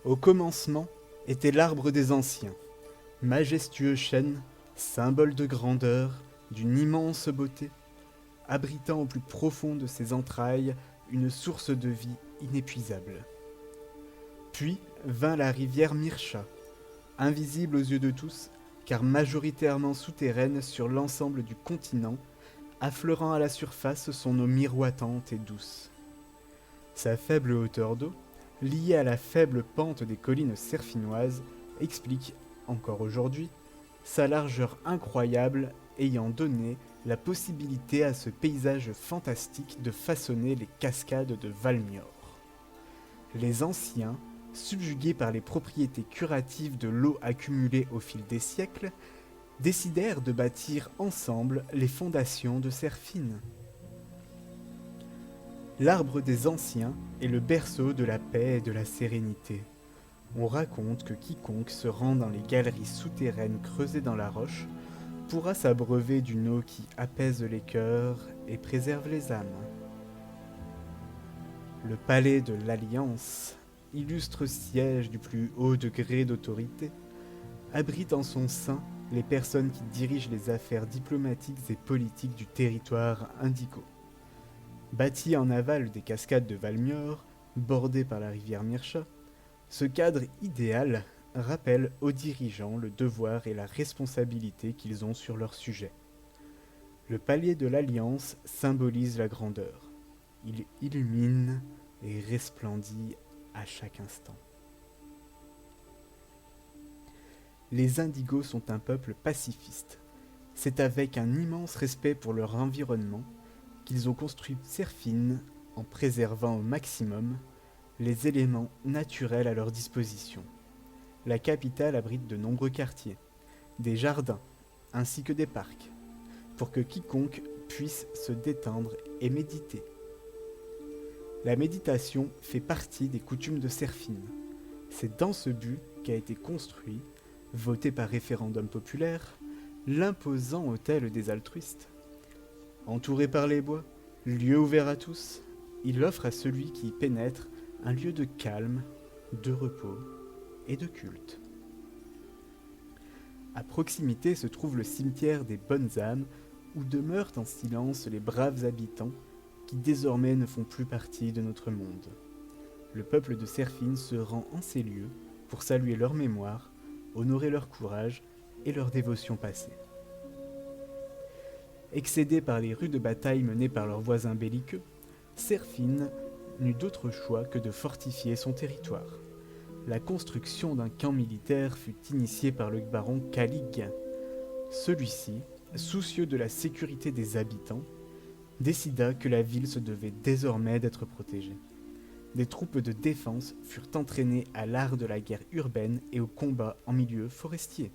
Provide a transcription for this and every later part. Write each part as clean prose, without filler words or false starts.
Au commencement était l'arbre des anciens, majestueux chêne, symbole de grandeur, d'une immense beauté, abritant au plus profond de ses entrailles une source de vie inépuisable. Puis vint la rivière Mirsha, invisible aux yeux de tous, car majoritairement souterraine sur l'ensemble du continent, affleurant à la surface son eau miroitante et douce. Sa faible hauteur d'eau, liée à la faible pente des collines serfinoises, explique, encore aujourd'hui, sa largeur incroyable ayant donné la possibilité à ce paysage fantastique de façonner les cascades de Valmior. Les anciens, subjugués par les propriétés curatives de l'eau accumulée au fil des siècles, décidèrent de bâtir ensemble les fondations de Serfine. L'arbre des anciens est le berceau de la paix et de la sérénité. On raconte que quiconque se rend dans les galeries souterraines creusées dans la roche pourra s'abreuver d'une eau qui apaise les cœurs et préserve les âmes. Le palais de l'Alliance, illustre siège du plus haut degré d'autorité, abrite en son sein les personnes qui dirigent les affaires diplomatiques et politiques du territoire indigo. Bâti en aval des cascades de Valmior, bordé par la rivière Mirsha, ce cadre idéal rappelle aux dirigeants le devoir et la responsabilité qu'ils ont sur leur sujet. Le palier de l'Alliance symbolise la grandeur. Il illumine et resplendit à chaque instant. Les Indigos sont un peuple pacifiste. C'est avec un immense respect pour leur environnement qu'ils ont construit Serfine en préservant au maximum les éléments naturels à leur disposition. La capitale abrite de nombreux quartiers, des jardins, ainsi que des parcs, pour que quiconque puisse se détendre et méditer. La méditation fait partie des coutumes de Serfine. C'est dans ce but qu'a été construit, voté par référendum populaire, l'imposant hôtel des altruistes. Entouré par les bois, lieu ouvert à tous, il offre à celui qui y pénètre un lieu de calme, de repos et de culte. À proximité se trouve le cimetière des bonnes âmes, où demeurent en silence les braves habitants qui désormais ne font plus partie de notre monde. Le peuple de Serfine se rend en ces lieux pour saluer leur mémoire, honorer leur courage et leur dévotion passée. Excédés par les rudes batailles menées par leurs voisins belliqueux, Serfine n'eut d'autre choix que de fortifier son territoire. La construction d'un camp militaire fut initiée par le baron Kalig. Celui-ci, soucieux de la sécurité des habitants, décida que la ville se devait désormais d'être protégée. Des troupes de défense furent entraînées à l'art de la guerre urbaine et au combat en milieu forestier.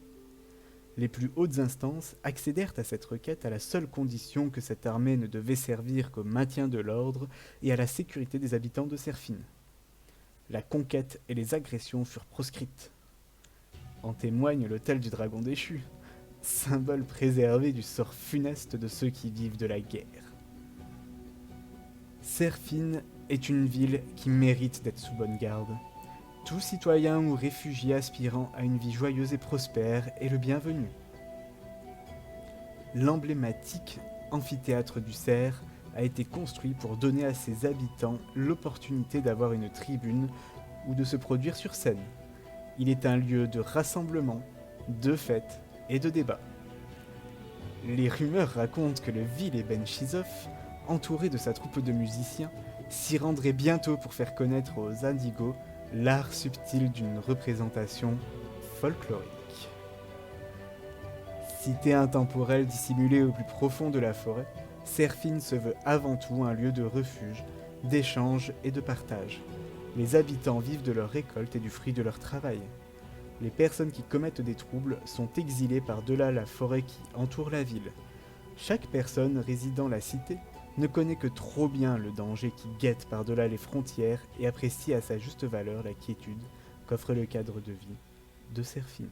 Les plus hautes instances accédèrent à cette requête à la seule condition que cette armée ne devait servir qu'au maintien de l'ordre et à la sécurité des habitants de Serfine. La conquête et les agressions furent proscrites. En témoigne l'autel du dragon déchu, symbole préservé du sort funeste de ceux qui vivent de la guerre. Serfine est une ville qui mérite d'être sous bonne garde. Tout citoyen ou réfugié aspirant à une vie joyeuse et prospère est le bienvenu. L'emblématique amphithéâtre du Cerf a été construit pour donner à ses habitants l'opportunité d'avoir une tribune ou de se produire sur scène. Il est un lieu de rassemblement, de fête et de débat. Les rumeurs racontent que le vil Ben Shizov, entouré de sa troupe de musiciens, s'y rendrait bientôt pour faire connaître aux Indigos l'art subtil d'une représentation folklorique. Cité intemporelle dissimulée au plus profond de la forêt, Serfine se veut avant tout un lieu de refuge, d'échange et de partage. Les habitants vivent de leur récolte et du fruit de leur travail. Les personnes qui commettent des troubles sont exilées par-delà la forêt qui entoure la ville. Chaque personne résidant la cité ne connaît que trop bien le danger qui guette par-delà les frontières et apprécie à sa juste valeur la quiétude qu'offre le cadre de vie de Serfine.